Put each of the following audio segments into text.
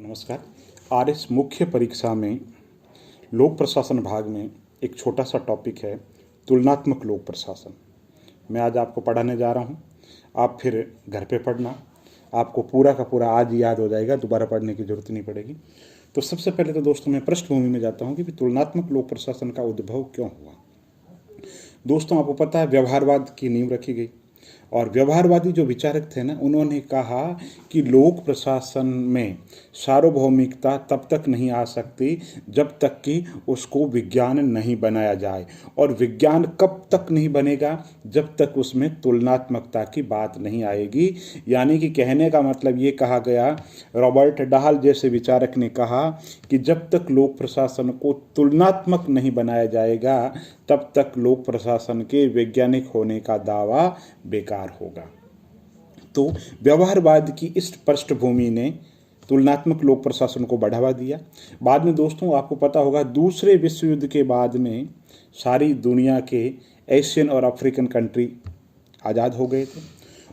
तो नमस्कार। आरएस मुख्य परीक्षा में लोक प्रशासन भाग में एक छोटा सा टॉपिक है तुलनात्मक लोक प्रशासन। मैं आज आपको पढ़ाने जा रहा हूँ। आप फिर घर पे पढ़ना, आपको पूरा का पूरा आज याद हो जाएगा, दोबारा पढ़ने की जरूरत नहीं पड़ेगी। तो सबसे पहले तो दोस्तों मैं पृष्ठभूमि में जाता हूँ कि तुलनात्मक लोक प्रशासन का उद्भव क्यों हुआ। दोस्तों आपको पता है व्यवहारवाद की नींव रखी गई और व्यवहारवादी जो विचारक थे ना, उन्होंने कहा कि लोक प्रशासन में सार्वभौमिकता तब तक नहीं आ सकती जब तक कि उसको विज्ञान नहीं बनाया जाए, और विज्ञान कब तक नहीं बनेगा जब तक उसमें तुलनात्मकता की बात नहीं आएगी। यानी कि कहने का मतलब ये कहा गया, रॉबर्ट डाहल जैसे विचारक ने कहा कि जब तक लोक प्रशासन को तुलनात्मक नहीं बनाया जाएगा तब तक लोक प्रशासन के वैज्ञानिक होने का दावा बेकार होगा। तो व्यवहारवाद की इस पृष्ठभूमि ने तुलनात्मक लोक प्रशासन को बढ़ावा दिया। बाद में दोस्तों आपको पता होगा दूसरे विश्व युद्ध के बाद में सारी दुनिया के एशियन और अफ्रीकन कंट्री आज़ाद हो गए थे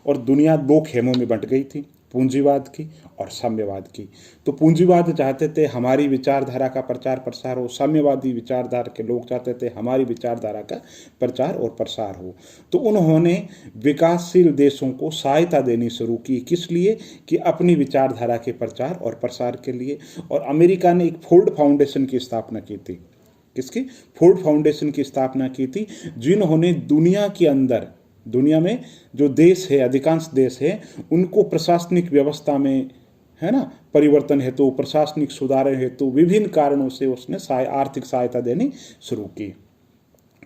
और दुनिया दो खेमों में बंट गई थी, पूंजीवाद की और साम्यवाद की। तो पूंजीवाद चाहते थे हमारी विचारधारा का प्रचार प्रसार हो, साम्यवादी विचारधारा के लोग चाहते थे हमारी विचारधारा का प्रचार और प्रसार हो। तो उन्होंने विकासशील देशों को सहायता देनी शुरू की, किस लिए कि अपनी विचारधारा के प्रचार और प्रसार के लिए। और अमेरिका ने एक फोर्ड फाउंडेशन की स्थापना की थी। किसकी? फोर्ड फाउंडेशन की स्थापना की थी, जिन्होंने दुनिया के अंदर, दुनिया में जो देश है, अधिकांश देश है, उनको प्रशासनिक व्यवस्था में है ना परिवर्तन हेतु, प्रशासनिक सुधार हेतु विभिन्न कारणों से उसने आर्थिक सहायता देनी शुरू की।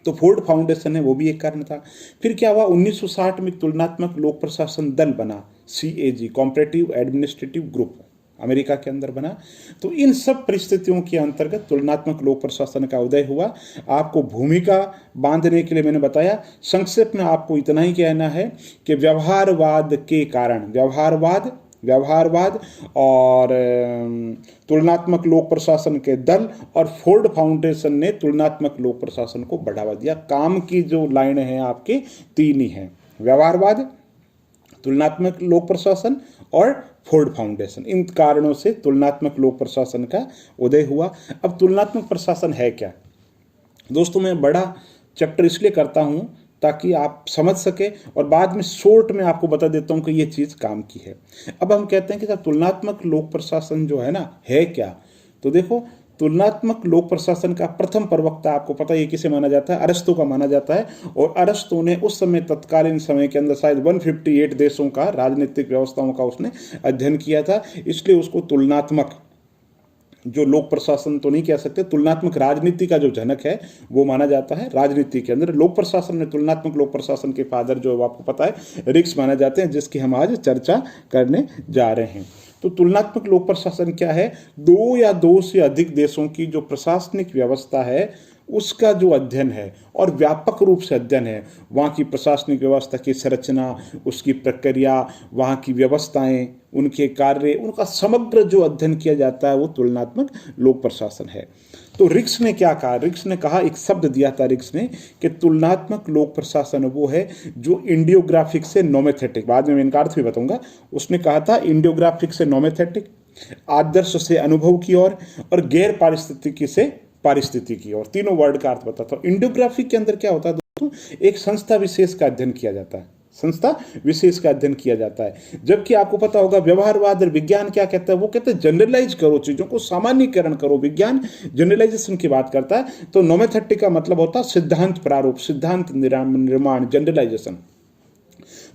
तो फोर्ड फाउंडेशन है, वो भी एक कारण था। फिर क्या हुआ, 1960 में तुलनात्मक लोक प्रशासन दल बना, CAG, comparative administrative group, America के अंदर बना। तो इन सब परिस्थितियों के अंतर्गत तुलनात्मक लोक प्रशासन का उदय हुआ। आपको भूमिका बांधने के लिए मैंने बताया, संक्षेप में आपको इतना ही कहना है कि व्यवहारवाद के कारण, व्यवहारवाद और तुलनात्मक लोक प्रशासन के दल और फोर्ड फाउंडेशन ने तुलनात्मक लोक प्रशासन को बढ़ावा दिया। काम की जो लाइन है आपके तीन ही हैं, व्यवहारवाद, तुलनात्मक लोक प्रशासन और फोर्ड फाउंडेशन। इन कारणों से तुलनात्मक लोक प्रशासन का उदय हुआ। अब तुलनात्मक प्रशासन है क्या दोस्तों, मैं बड़ा चैप्टर इसलिए करता हूं ताकि आप समझ सके और बाद में शॉर्ट में आपको बता देता हूं कि ये चीज काम की है। अब हम कहते हैं कि साहब तुलनात्मक लोक प्रशासन जो है ना, है क्या। तो देखो, तुलनात्मक लोक प्रशासन का प्रथम प्रवक्ता आपको पता है किसे माना जाता है, अरस्तु का माना जाता है। और अरस्तु ने उस समय, तत्कालीन समय के अंदर शायद 158 देशों का राजनीतिक व्यवस्थाओं का उसने अध्ययन किया था, इसलिए उसको तुलनात्मक जो लोक प्रशासन तो नहीं कह सकते, तुलनात्मक राजनीति का जो जनक है वो माना जाता है। राजनीति के अंदर लोक प्रशासन में तुलनात्मक लोक प्रशासन के फादर जो आपको पता है रिक्स माने जाते हैं, जिसकी हम आज चर्चा करने जा रहे हैं। तो तुलनात्मक लोक प्रशासन क्या है, दो या दो से अधिक देशों की जो प्रशासनिक व्यवस्था है उसका जो अध्ययन है, और व्यापक रूप से अध्ययन है, वहाँ की प्रशासनिक व्यवस्था की संरचना, उसकी प्रक्रिया, वहाँ की व्यवस्थाएं, उनके कार्य, उनका समग्र जो अध्ययन किया जाता है वो तुलनात्मक लोक प्रशासन है। तो रिक्स ने क्या कहा, रिक्स ने कहा, एक शब्द दिया था रिक्स ने कि तुलनात्मक लोक प्रशासन वो है जो इंडियोग्राफिक से नोमेथेटिक, बाद में मैं इनका अर्थ भी बताऊंगा, उसने कहा था इंडियोग्राफिक से नोमेथेटिक, आदर्श से अनुभव की ओर और गैर पारिस्थितिकी से पारिस्थितिकी की ओर, तीनों वर्ड का अर्थ बताता हूं। इंडियोग्राफिक के अंदर क्या होता है दोस्तों, एक संस्था विशेष का अध्ययन किया जाता है, संस्था विशेष का अध्ययन किया जाता है। जबकि आपको पता होगा व्यवहारवाद और विज्ञान क्या कहता है, वो कहते हैं जनरलाइज करो, चीजों को सामान्यीकरण करो। विज्ञान जनरलाइजेशन की बात करता है। तो नोमेथेटिक का मतलब होता है सिद्धांत प्रारूप, सिद्धांत निर्माण, जनरलाइजेशन।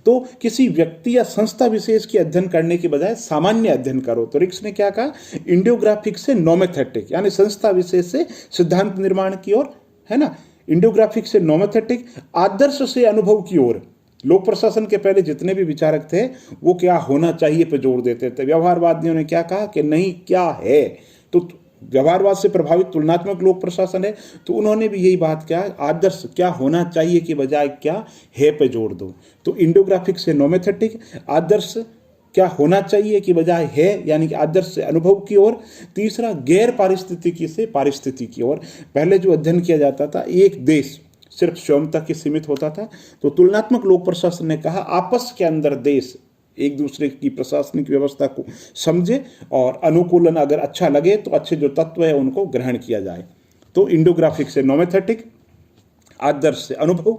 तो किसी व्यक्ति या संस्था विशेष की अध्ययन करने के बजाय सामान्य अध्ययन करो। तो रिक्स ने क्या कहा, इंडियोग्राफिक से नोमेथेटिक, यानी संस्था विशेष से सिद्धांत निर्माण की ओर, है ना, इंडियोग्राफिक से नोमेथेटिक, आदर्श से अनुभव की ओर। लोक प्रशासन के पहले जितने भी विचारक थे वो क्या होना चाहिए पे जोर देते थे। व्यवहारवादियों ने क्या कहा कि नहीं, क्या है। तो व्यवहारवाद से प्रभावित तुलनात्मक लोक प्रशासन है, तो उन्होंने भी यही बात किया, आदर्श क्या होना चाहिए की बजाय क्या है पे जोर दो। तो इंडियोग्राफिक से नोमेथेटिक, आदर्श क्या होना चाहिए की बजाय है, यानी कि आदर्श से अनुभव की ओर। तीसरा गैर पारिस्थितिकी से पारिस्थितिकी की ओर। पहले जो अध्ययन किया जाता था एक देश सिर्फ स्वयं तक ही सीमित होता था, तो तुलनात्मक लोक प्रशासन ने कहा आपस के अंदर देश एक दूसरे की प्रशासनिक व्यवस्था को समझे और अनुकूलन अगर अच्छा लगे तो अच्छे जो तत्व है उनको ग्रहण किया जाए। तो इंडोग्राफिक से नोमेथेटिक, आदर्श से अनुभव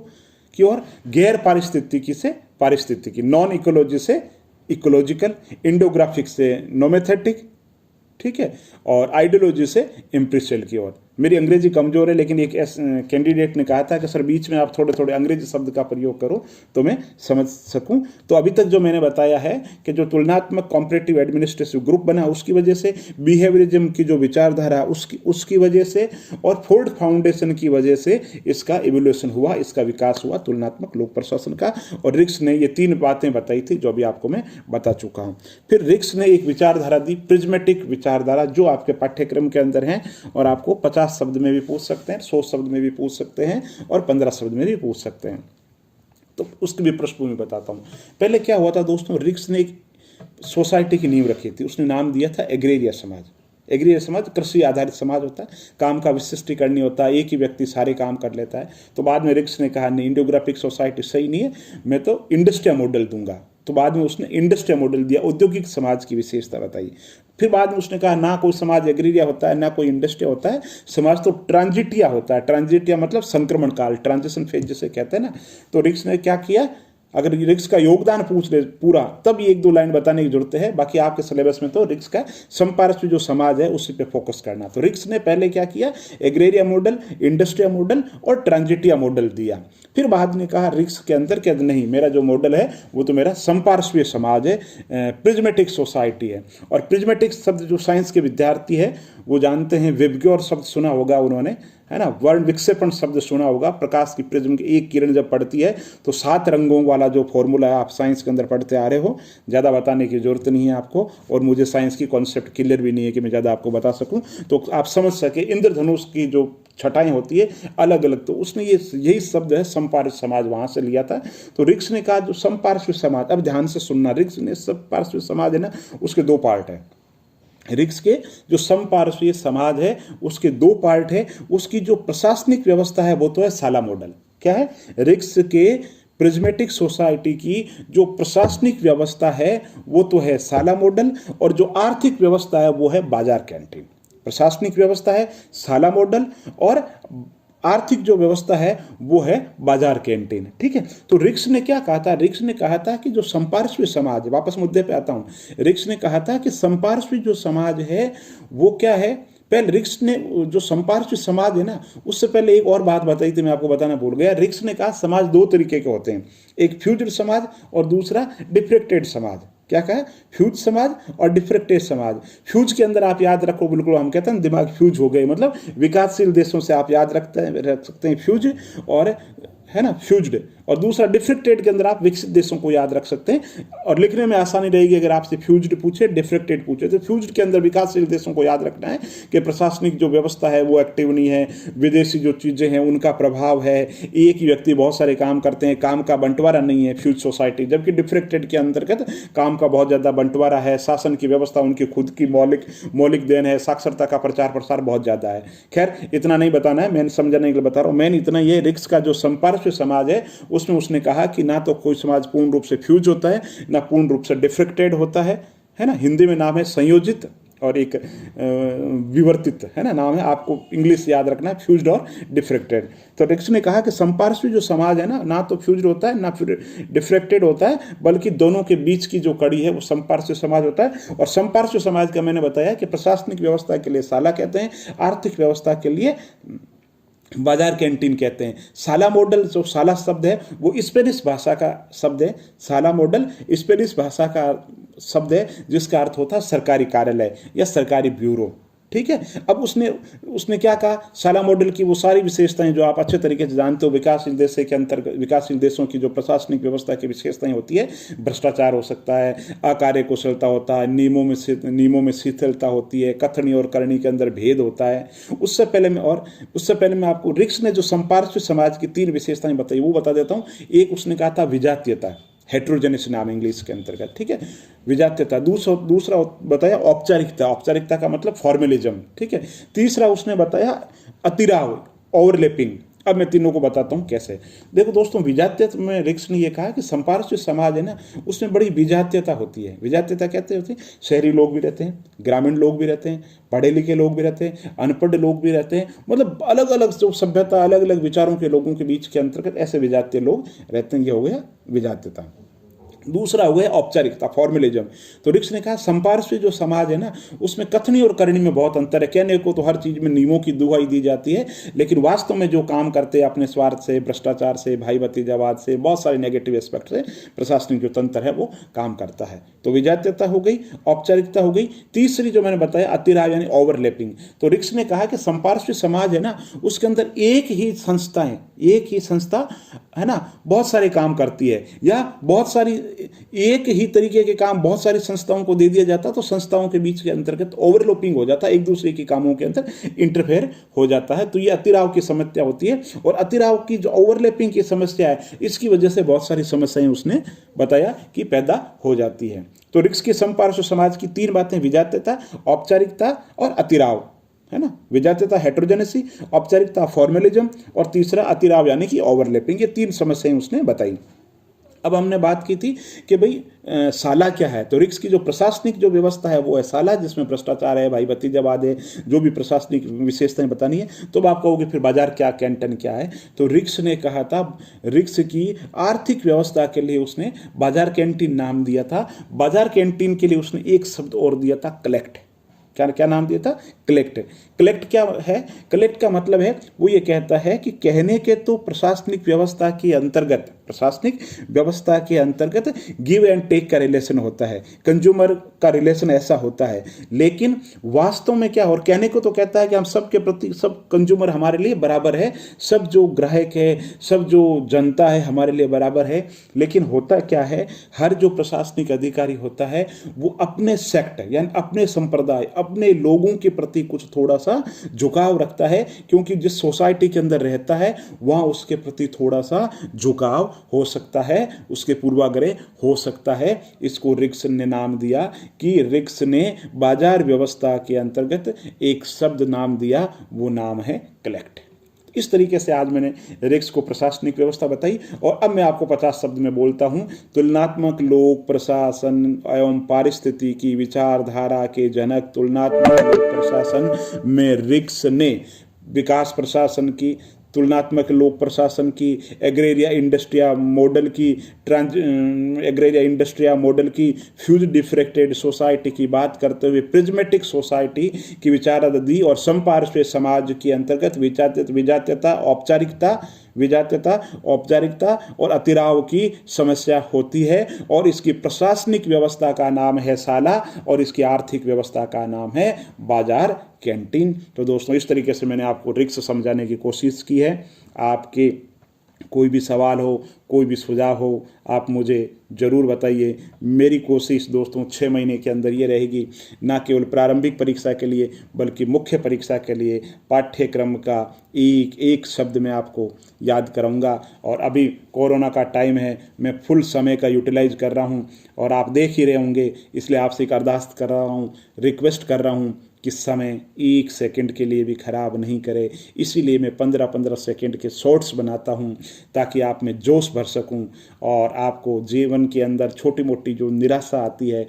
की ओर, गैर पारिस्थितिकी से पारिस्थितिकी, नॉन इकोलॉजी से इकोलॉजिकल, इंडोग्राफिक से नोमेथेटिक, ठीक है, और आइडियोलॉजी से इम्प्रिशियल की ओर। मेरी अंग्रेजी कमजोर है, लेकिन एक कैंडिडेट ने कहा था कि सर बीच में आप थोड़े थोड़े अंग्रेजी शब्द का प्रयोग करो तो मैं समझ सकूं। तो अभी तक जो मैंने बताया है कि जो तुलनात्मक कॉम्परेटिव एडमिनिस्ट्रेटिव ग्रुप बना उसकी वजह से, बिहेवियरिज्म की जो विचारधारा उसकी वजह से, और फोर्ड फाउंडेशन की वजह से इसका इवोल्यूशन हुआ, इसका विकास हुआ तुलनात्मक लोक प्रशासन का। और रिक्स ने ये 3 बातें बताई थी जो अभी आपको मैं बता चुका हूँ। फिर रिक्स ने एक विचारधारा दी, प्रिज्मेटिक विचारधारा, जो आपके पाठ्यक्रम के अंदर है और आपको 50 शब्द में भी पूछ सकते हैं, 100 शब्द में भी पूछ सकते हैं और 15 शब्द में भी पूछ सकते हैं। तो उसकी भी पृष्ठभूमि बताता हूं। पहले क्या हुआ था दोस्तों, रिक्स ने एक सोसाइटी की नींव रखी थी, उसने नाम दिया था एग्रेरिया समाज। एग्रेरिया समाज कृषि आधारित समाज होता है, काम का विशिष्टीकरण होता है, एक ही व्यक्ति सारे काम कर लेता है। तो बाद में रिक्स ने कहा नहीं, इंडोग्राफिक सोसाइटी सही नहीं है, मैं तो इंडस्ट्रियल मॉडल दूंगा। तो बाद में उसने इंडस्ट्रियल मॉडल दिया, औद्योगिक समाज की विशेषता बताई। फिर बाद में उसने कहा ना कोई समाज एग्रेरिया होता है ना कोई इंडस्ट्रियल होता है, समाज तो ट्रांजिटिया होता है। ट्रांजिटिया मतलब संक्रमण काल, ट्रांजिशन फेज जिसे कहते हैं ना। तो रिक्स ने क्या किया, अगर रिक्स का योगदान पूछ ले पूरा तब ये 1-2 लाइन बताने की जरूरत है, बाकी आपके सिलेबस में तो रिक्स का समपार्श्व जो समाज है उसी पे फोकस करना। तो रिक्स ने पहले क्या किया, एग्रेरिया मॉडल, इंडस्ट्रियल मॉडल और ट्रांजिटिया मॉडल दिया। फिर बाद में कहा रिक्स के अंदर क्या, नहीं मेरा जो मॉडल है वो तो मेरा समपार्श्वीय समाज है, प्रिज्मेटिक सोसाइटी है। और प्रिज्मेटिक शब्द जो साइंस के विद्यार्थी है वो जानते हैं, विबग्योर शब्द सुना होगा उन्होंने, है ना, वर्ण विक्षेपण शब्द सुना होगा। प्रकाश की प्रिज्म की एक किरण जब पड़ती है तो 7 रंगों वाला जो फॉर्मूला है आप साइंस के अंदर पढ़ते आ रहे हो, ज़्यादा बताने की जरूरत नहीं है आपको, और मुझे साइंस की कॉन्सेप्ट क्लियर भी नहीं है कि मैं ज़्यादा आपको बता सकूं। तो आप समझ सके इंद्रधनुष की जो छटाएं होती है अलग अलग, तो उसने यही शब्द है समपार्श्व समाज वहां से लिया था। तो रिक्स ने कहा जो समपार्श्व समाज, अब ध्यान से सुनना, रिक्स ने समपार्श्व समाज है ना उसके 2 पार्ट है। रिक्स के जो समपार्श्वीय समाज है उसके 2 पार्ट है। उसकी जो प्रशासनिक व्यवस्था है वो तो है साला मॉडल। क्या है, रिक्स के प्रिज्मेटिक सोसाइटी की जो प्रशासनिक व्यवस्था है वो तो है साला मॉडल, और जो आर्थिक व्यवस्था है वो है बाजार कैंटीन। प्रशासनिक व्यवस्था है साला मॉडल और आर्थिक जो व्यवस्था है वो है बाजार कैंटीन। ठीक है, तो रिक्स ने क्या कहा था, रिक्स ने कहा था कि जो संपार्श्वीय समाज, वापस मुद्दे पे आता हूं, रिक्स ने कहा था कि संपार्श्वीय जो समाज है वो क्या है। पहले रिक्स ने जो संपार्श्वीय समाज है ना, उससे पहले एक और बात बताई थी, मैं आपको बताना भूल गया। रिक्स ने कहा समाज 2 तरीके के होते हैं, एक फ्यूज्ड समाज और दूसरा डिफ्रेक्टेड समाज। क्या कहा, फ्यूज समाज और डिफ्रेक्टेड समाज। फ्यूज के अंदर आप याद रखो, बिल्कुल हम कहते हैं दिमाग फ्यूज हो गए, मतलब विकासशील देशों से आप याद रख सकते हैं फ्यूज, और है ना फ्यूज्ड। और दूसरा डिफ्रेक्टेड के अंदर आप विकसित देशों को याद रख सकते हैं, और लिखने में आसानी रहेगी अगर आपसे फ्यूज्ड पूछे डिफ्रेक्टेड पूछे। तो फ्यूज्ड के अंदर विकासशील देशों को याद रखना है कि प्रशासनिक जो व्यवस्था है वो एक्टिव नहीं है, विदेशी जो चीज़ें हैं उनका प्रभाव है, एक ही व्यक्ति बहुत सारे काम करते हैं, काम का बंटवारा नहीं है फ्यूज सोसाइटी। जबकि डिफ्रेक्टेड के अंतर्गत काम का बहुत ज़्यादा बंटवारा है, शासन की व्यवस्था उनकी खुद की मौलिक देन है, साक्षरता का प्रचार प्रसार बहुत ज़्यादा है। खैर इतना नहीं बताना है, मैंने समझाने के लिए बता रहा हूँ। मैंने इतना ये रिक्स का जो संपार्श्वीय समाज है उसमें उसने कहा कि ना तो कोई समाज पूर्ण रूप से फ्यूज होता है ना पूर्ण रूप से डिफ्रेक्टेड होता है ना। हिंदी में नाम है संयोजित और एक विवर्तित, है ना, नाम है, आपको इंग्लिश याद रखना है, फ्यूज्ड और डिफ्रेक्टेड। तो रिक्स ने कहा कि संपार्श्वीय जो समाज है ना तो फ्यूज्ड होता है ना फिर डिफ्रेक्टेड होता है, बल्कि दोनों के बीच की जो कड़ी है वो संपार्श्वीय समाज होता है। और संपार्श्वीय समाज का मैंने बताया कि प्रशासनिक व्यवस्था के लिए साला कहते हैं, आर्थिक व्यवस्था के लिए बाजार कैंटीन कहते हैं। साला मॉडल, जो साला शब्द है वो स्पेनिश भाषा का शब्द है। साला मॉडल स्पेनिश भाषा का शब्द है जिसका अर्थ होता है सरकारी कार्यालय या सरकारी ब्यूरो। ठीक है, अब उसने क्या कहा, साला मॉडल की वो सारी विशेषताएं जो आप अच्छे तरीके से जानते हो, विकासशील देश के अंतर्गत विकासशील देशों की जो प्रशासनिक व्यवस्था की विशेषताएं होती है, भ्रष्टाचार हो सकता है, अकार्य कुशलता होता है, नियमों में शिथिलता होती है, कथनी और करनी के अंदर भेद होता है। उससे पहले मैं आपको रिक्स ने जो संपार्श्वीय समाज की 3 विशेषताएं बताई वो बता देता हूँ। एक उसने कहा था विजातीयता, हेट्रोजेनिस नाम इंग्लिश के अंतर्गत, ठीक है, विजातीयता। दूसरा बताया औपचारिकता का मतलब फॉर्मलिज्म, ठीक है। तीसरा उसने बताया अतिराव, ओवरलैपिंग। अब मैं तीनों को बताता हूँ कैसे। देखो दोस्तों, विजातीयता में रिक्स ने ये कहा कि संपार्श्विक समाज है ना, उसमें बड़ी विजातीयता होती है। विजातीयता कहते होती है, शहरी लोग भी रहते हैं, ग्रामीण लोग भी रहते हैं, पढ़े लिखे लोग भी रहते हैं, अनपढ़ लोग भी रहते हैं, मतलब अलग अलग जो सभ्यता, अलग अलग विचारों के लोगों के बीच के अंतर्गत ऐसे विजातीय लोग रहते हैं। ये हो गया विजातीयता। दूसरा हो गया औपचारिकता, फॉर्मलिज्म। तो रिक्स ने कहा संपार्श्विक जो समाज है ना, उसमें कथनी और करनी में बहुत अंतर है। कहने को तो हर चीज में नियमों की दुहाई दी जाती है, लेकिन वास्तव में जो काम करते हैं अपने स्वार्थ से, भ्रष्टाचार से, भाई भतीजावाद से, बहुत सारे नेगेटिव एस्पेक्ट से प्रशासनिक जो तंत्र है वो काम करता है। तो विजातीयता हो गई, औपचारिकता हो गई। तीसरी जो मैंने बताया अतिराव यानी ओवरलैपिंग। तो रिक्स ने कहा कि संपार्श्विक समाज है ना, उसके अंदर एक ही संस्था है ना बहुत सारे काम करती है, या बहुत सारी एक ही तरीके के काम बहुत सारी संस्थाओं को दे दिया जाता, तो संस्थाओं के बीच के अंतर्गत ओवरलैपिंग हो जाता है, एक दूसरे के कामों के अंदर इंटरफेयर हो जाता है। तो ये अतिराव की समस्या होती है। और अतिराव की जो ओवरलैपिंग की समस्या है, इसकी वजह से बहुत सारी समस्याएं उसने बताया कि पैदा हो जाती है। तो रिक्स के संपार्श्विक समाज की तीन बातें, विजातीयता, औपचारिकता और अतिराव, है ना। विजातीयता हेटेरोजेनेसी, औपचारिकता फॉर्मलिज्म, और तीसरा अतिराव यानी कि ओवरलैपिंग। ये तीन समस्याएं उसने बताई। अब हमने बात की थी कि भाई साला क्या है। तो रिक्स की जो प्रशासनिक जो व्यवस्था है वो है साला, जिसमें भ्रष्टाचार है, भाई भतीजावाद है, जो भी प्रशासनिक विशेषताएं बतानी है। तो आप कहोगे फिर बाजार क्या, कैंटन क्या है। तो रिक्स ने कहा था, रिक्स की आर्थिक व्यवस्था के लिए उसने बाजार कैंटीन नाम दिया था। बाजार कैंटीन के लिए उसने एक शब्द और दिया था, कलेक्ट। क्या क्या नाम दिया था? कलेक्ट। कलेक्ट क्या है? कलेक्ट का मतलब है, वो ये कहता है कि कहने के तो प्रशासनिक व्यवस्था के अंतर्गत गिव एंड टेक का रिलेशन होता है, कंज्यूमर का रिलेशन ऐसा होता है, लेकिन वास्तव में क्या, और कहने को तो कहता है कि हम सब के प्रति, सब कंज्यूमर हमारे लिए बराबर है, सब जो ग्राहक है, सब जो जनता है हमारे लिए बराबर है। लेकिन होता क्या है, हर जो प्रशासनिक अधिकारी होता है वो अपने सेक्ट यानी अपने संप्रदाय, अपने लोगों के प्रति कुछ थोड़ा सा झुकाव रखता है, क्योंकि जिस सोसाइटी के अंदर रहता है वहां उसके प्रति थोड़ा सा झुकाव हो सकता है, उसके पूर्वाग्रह हो सकता है। इसको रिक्स ने नाम दिया कि रिक्स ने बाजार व्यवस्था के अंतर्गत एक शब्द नाम दिया, वो नाम है कलेक्ट। इस तरीके से आज मैंने रिक्स को प्रशासनिक व्यवस्था बताई। और अब मैं आपको 50 शब्द में बोलता हूं। तुलनात्मक लोक प्रशासन एवं पारिस्थितिकी विचारधारा के जनक तुलनात्मक लोक प्रशासन में रिक्स ने विकास प्रशासन की, तुलनात्मक लोक प्रशासन की, एग्रेरिया इंडस्ट्रिया मॉडल की, फ्यूज डिफ्रेक्टेड सोसाइटी की बात करते हुए प्रिज्मेटिक सोसाइटी की विचाराधि और संपार्श्विक समाज के अंतर्गत विजातीयता, औपचारिकता और अतिराव की समस्या होती है। और इसकी प्रशासनिक व्यवस्था का नाम है साला, और इसकी आर्थिक व्यवस्था का नाम है बाजार कैंटीन। तो दोस्तों, इस तरीके से मैंने आपको रिक्स समझाने की कोशिश की है। आपके कोई भी सवाल हो, कोई भी सुझाव हो, आप मुझे ज़रूर बताइए। मेरी कोशिश दोस्तों 6 महीने के अंदर ये रहेगी, ना केवल प्रारंभिक परीक्षा के लिए बल्कि मुख्य परीक्षा के लिए पाठ्यक्रम का एक एक शब्द मैं आपको याद कराऊंगा। और अभी कोरोना का टाइम है, मैं फुल समय का यूटिलाइज कर रहा हूं, और आप देख ही रहे होंगे, इसलिए आपसे एक अरदास कर रहा हूं, रिक्वेस्ट कर रहा हूं कि समय 1 सेकंड के लिए भी खराब नहीं करे। इसीलिए मैं 15-15 सेकंड के शॉर्ट्स बनाता हूं, ताकि आप में जोश भर सकूं और आपको जीवन के अंदर छोटी मोटी जो निराशा आती है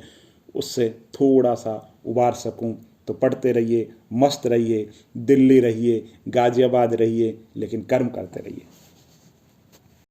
उससे थोड़ा सा उबार सकूं। तो पढ़ते रहिए, मस्त रहिए, दिल्ली रहिए, गाजियाबाद रहिए, लेकिन कर्म करते रहिए।